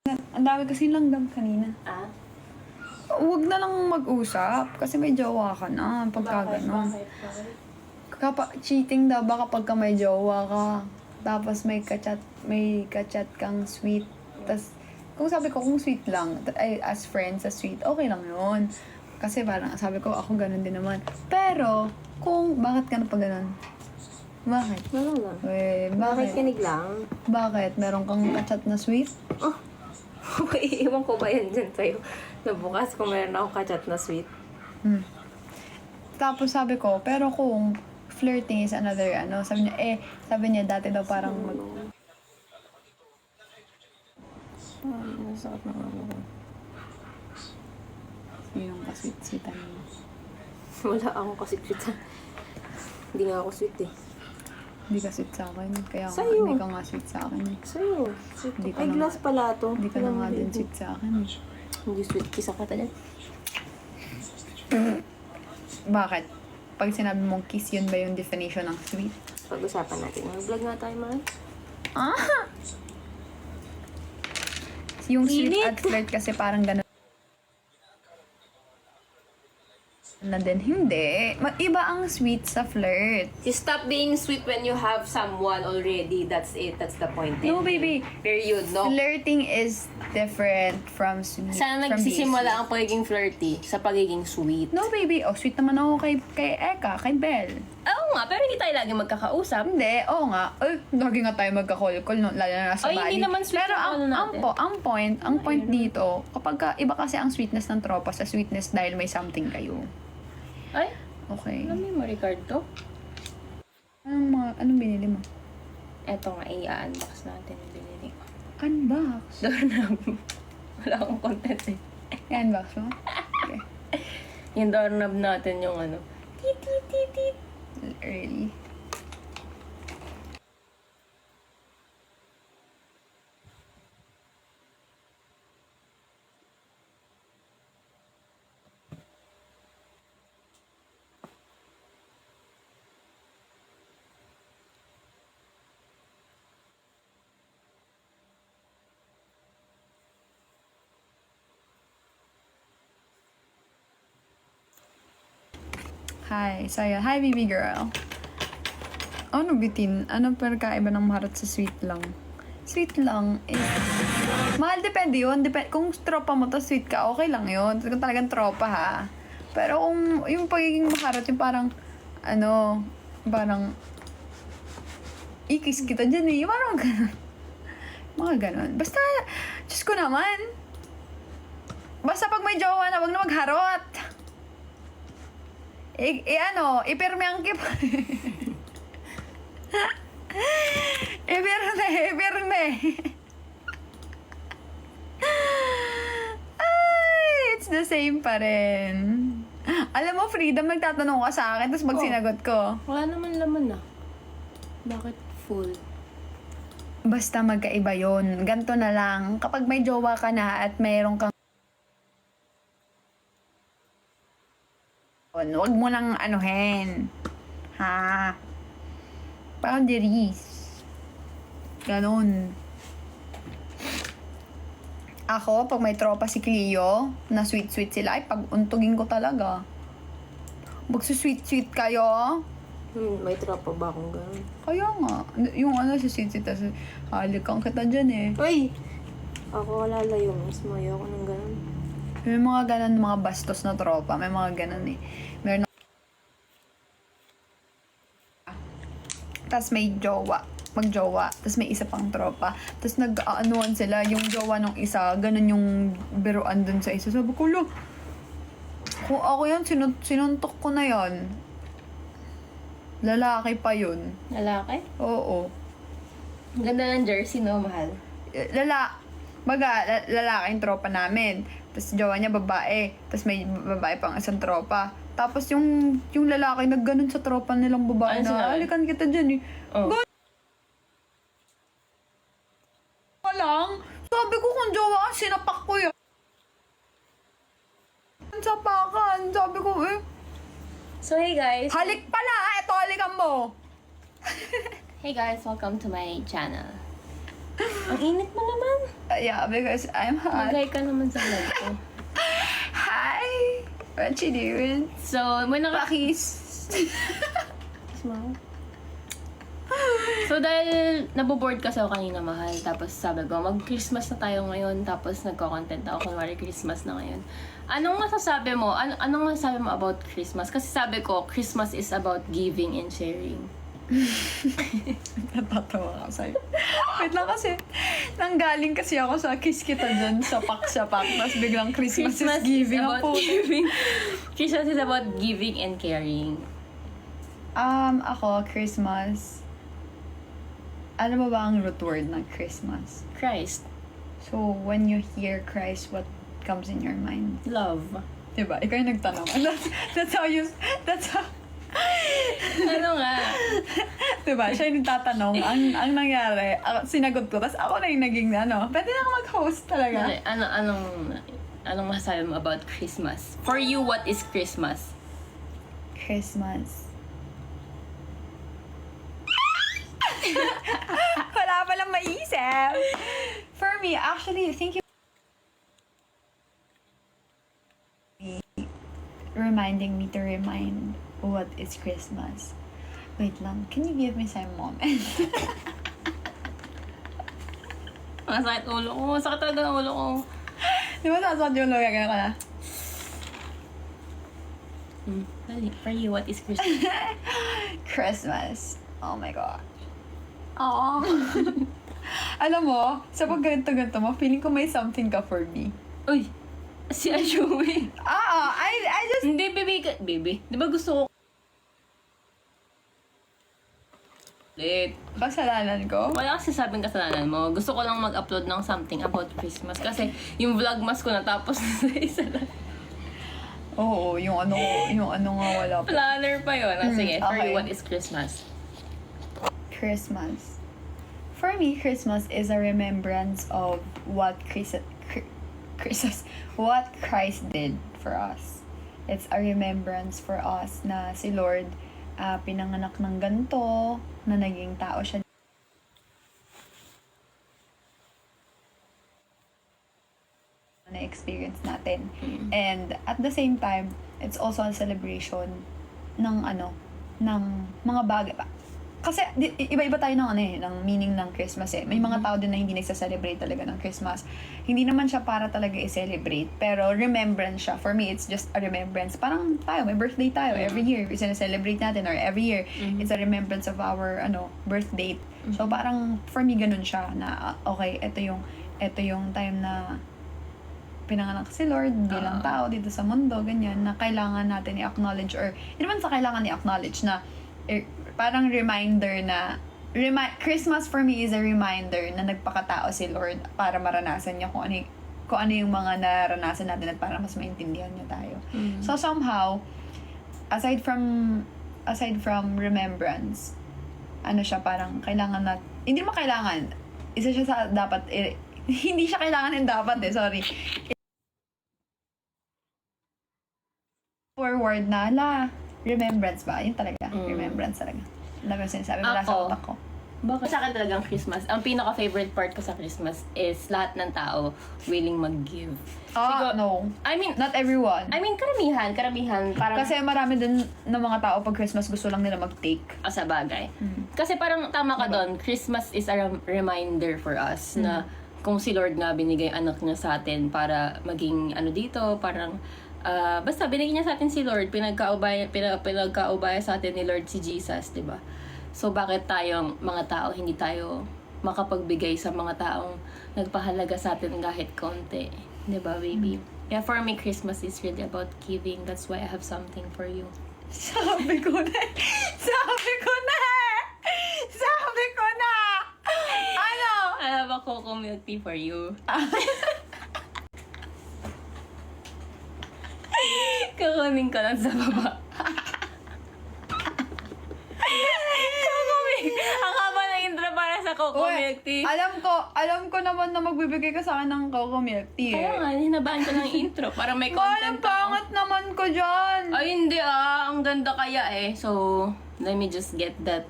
Ang dami kasi langgam kanina. Ah? Huwag na lang mag-usap kasi may jowa ka na pagka gano'n. Cheating daw ba kapag ka may jowa ka, tapos may kachat kang sweet, tas kung sabi ko kung sweet lang, ay as friends, as sweet, okay lang yun. Kasi parang sabi ko ako ganun din naman. Pero, bakit ka na pa ganun? Bakit? Wala lang. Bakit? Bakit kinig lang? Bakit? Meron kang kachat na sweet? Oh, okay, iwan ko ba yan dyan sa'yo? Nabukas kung meron akong kachat na sweet. Tapos sabi ko, pero kung flirting is another, sabi niya dati daw parang Nasakit na ulo ko. yung kasweet-sweetan mo. Wala akong kasweet-sweet. Hindi nga ako sweet eh. Hindi ka sweet sa akin, kaya nga, Sa'yo. hindi ka nga sweet sa akin. Sa'yo. Sweet. Hindi ka Ay, na glass pala to. Hindi ka na nga din sweet sa akin. Hindi sweet. Kisa ka talaga. Bakit? Pag sinabi mong kiss, yun ba yung definition ng sweet? Pag-usapan natin. Mag-vlog nga tayo, mahal. Ah! Yung sweet Init. at flirt kasi parang ganun na din. Hindi. Iba ang sweet sa flirt. You stop being sweet when you have someone already. That's it. That's the point. No, baby. Period. No. Flirting is different from sweet. Saan from being nagsisimula sweet. ang pagiging flirty? Sa pagiging sweet. No, baby. Oh, sweet naman ako kay Eka, kay Belle. Oo nga, pero hindi tayo lagi magkakausap. Hindi, oo nga. Lagi nga tayo magka-call-call, no, lalo na nasa Ay, Bali. hindi naman sweet Pero yung ang, call natin. ang point dito, kapag iba kasi ang sweetness ng tropa sa sweetness dahil may something kayo. Ay, Okay. alam mo yung Ricard to? Anong binili mo? Eto nga, i-unbox natin yung binili ko. Unbox. Doorknob. Wala akong content eh. Unbox mo? Okay. Yung doorknob natin yung ano. Tit, tit, tit, tit. Early. Hi. So, yun. Hi, baby girl. Ano, bitin? Ano pagkaiba ng maharot sa sweet lang? Sweet lang is... Mahal, depende yun. Kung tropa mo to, sweet ka, okay lang yun. Kung talagang tropa, ha? Pero kung yung pagiging maharot, yung parang... Ikis kita dyan eh. Yung parang ganun. Mga ganun. Basta, Diyos ko naman. Basta pag may jowa na, wag na magharot. Ipirme ang kip. Ipirme. Ay, it's the same pa rin. Alam mo, Freedom, nagtatanong ka sa akin, tapos sinagot ko. Wala naman laman ah. Bakit full? Basta magkaiba yun. Ganto na lang. Kapag may jowa ka na at mayroong kang wag mo nang anuhin. Ha? Boundaries. Ganon. Ako, pag may tropa si Cleo, na sweet-sweet sila, ay pag-untugin ko talaga. Magsusweet-sweet kayo. May tropa ba akong gano'n? Kaya nga. Yung si sweet-sweet, tas halikang kita dyan eh. Uy! Ako lalayo. Mas mayo ako ng gano'n. May mga ganon, mga bastos na tropa. May mga ganon eh. Meron tas may magjowa, tas may isa pang tropa. Tas nag-aanuan sila, yung jowa ng isa, ganun yung biruan dun sa isa. Sabi ko, lo, kung ako yan, sinuntok ko na yan. Lalaki pa yun. Lalaki? Oo. Ganda ng jersey, no, mahal? Lalaki yung tropa namin. Tapos jowa niya babae. Tapos may babae pang isang tropa. Tapos yung lalaki nagganon sa tropa nilang babae Ano na, sinabi? alikan kita dyan eh. Oh. Lang. Sabi ko kung jowa ka, sinapak ko yan. Sapakan. Sabi ko So, hey guys. halik pala. Ito halikan mo. Hey guys, welcome to my channel. Ang init mo naman. Yeah, because I'm hot. Magay ka naman sa vlog ko. Hi! What you doing? So, may Pakis. Smile. So, dahil naboboard kasi ako kanina, mahal. Tapos sabi ko, mag-Christmas na tayo ngayon. Tapos nagko-content ako, kunwari Christmas na ngayon. Anong masasabi mo? Anong masasabi mo about Christmas? Kasi sabi ko, Christmas is about giving and sharing. Natatawa ka sa'yo. Wait lang kasi, nanggaling kasi ako sa kiss kita dyan sa pak. Tapos biglang Christmas is giving. about giving. Christmas is about giving and caring. Ako, Christmas. Ano ba ang root word ng Christmas? Christ. So, when you hear Christ, what comes in your mind? Love. Diba? Ikaw yung nagtanong. That's how, Ano nga? diba? Siya yung nagtatanong. Ang nangyari, sinagot ko. Tapos ako na yung naging, pwede na ako mag-host talaga. Anong masasabi mo about Christmas? For you, what is Christmas? Christmas. Wala palang maisip. For me, actually, thank you reminding me to remind what is Christmas. Wait lang, can you give me some moment? Masakit ulo ko. Masakit talaga ang ulo ko. Di ba sasakit yung luya ka na? Dali, for you, what is Christmas? Christmas. Oh my God. Oh. Alam mo, sa pag ganito mo, feeling ko may something ka for me. Uy! Si Ayumi. I just... Hindi, baby. Di ba gusto ko? Late. Kasalanan ko? Wala kasi sabing kasalanan mo. Gusto ko lang mag-upload ng something about Christmas. Kasi yung vlogmas ko natapos na sa isa lang. Oo, yung ano nga wala pa. Planner pa yun. Sige, for okay. you, what is Christmas? Christmas. For me, Christmas is a remembrance of what what Christ did for us. It's a remembrance for us na si Lord pinanganak ng ganito, na naging tao siya. Na-experience natin. And at the same time, it's also a celebration ng ng mga bagay. Kasi iba-iba tayo ng meaning ng Christmas eh. May mga tao din na hindi nagsa-celebrate talaga ng Christmas. Hindi naman siya para talaga i-celebrate, pero remembrance siya. For me, it's just a remembrance. Parang tayo, may birthday tayo every year. Celebrate natin, or every year, it's a remembrance of our birth date. So parang for me ganun siya na okay, ito yung time na pinanganak si Lord bilang tao dito sa mundo, ganyan, na kailangan natin i-acknowledge, or hindi naman sa kailangan i-acknowledge na parang reminder na Christmas for me is a reminder na nagpakatao si Lord para maranasan niya kung ano yung mga naranasan natin at para mas maintindihan niya tayo. So somehow, aside from remembrance, siya parang kailangan hindi naman kailangan, isa siya sa dapat, hindi siya kailangan and dapat sorry. Forward na, remembrance ba? Yun talaga. Remembrance talaga. Alam mo yung sinasabi mo sa utak ko. Bakit sa akin talagang Christmas? Ang pinaka-favorite part ko sa Christmas is lahat ng tao willing mag-give. No. I mean, Not everyone. karamihan. Parang, Kasi marami din ng mga tao pag Christmas gusto lang nila mag-take. sa bagay. Kasi parang tama ka doon, Christmas is a reminder for us na kung si Lord nga binigay anak niya sa atin para maging dito, parang basta binigyan niya sa atin si Lord, pinagkaubaya sa atin ni Lord si Jesus, 'di ba? So bakit tayong mga tao hindi tayo makapagbigay sa mga taong nagpahalaga sa atin kahit konti, 'di ba, baby? Yeah, for me Christmas is really about giving. That's why I have something for you. Sabi ko na! Ano? I have a cocoa milk tea for you. Kukunin ko lang sa baba. Cocoa milk! Ang haba na intro para sa cocoa milk tea. Alam ko naman na magbibigay ka sa akin ng cocoa milk tea. Kaya nga, hinabaan ko ng intro para may content Ang pangat naman ko dyan. Ay, hindi ang ganda kaya eh. So, let me just get that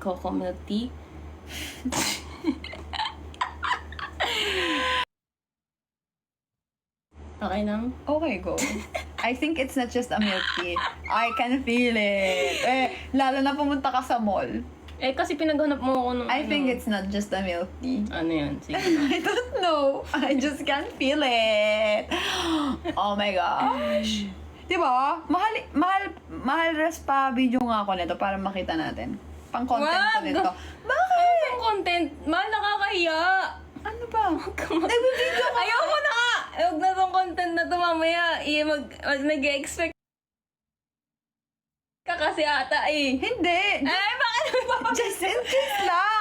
cocoa milk tea. Okay lang? Okay, go. I think it's not just a milk tea. I can feel it. Lalo na pumunta ka sa mall. Kasi pinaghanap mo ako ng I think it's not just a milk tea. Ano yan? Sige. I don't know. I just can't feel it. Oh my gosh. Diba? Mahal res pa video nga ako nito para makita natin. Pang content ko Wag! nito. Bakit? Ang content, mahal, nakakahiya. Ano ba? Nag-video ka. Ayoko na nga! Huwag na tong content na to mamaya. Nag-expect ka kasi ata eh. Hindi. Ay, bakit may papapit? Just in case lang.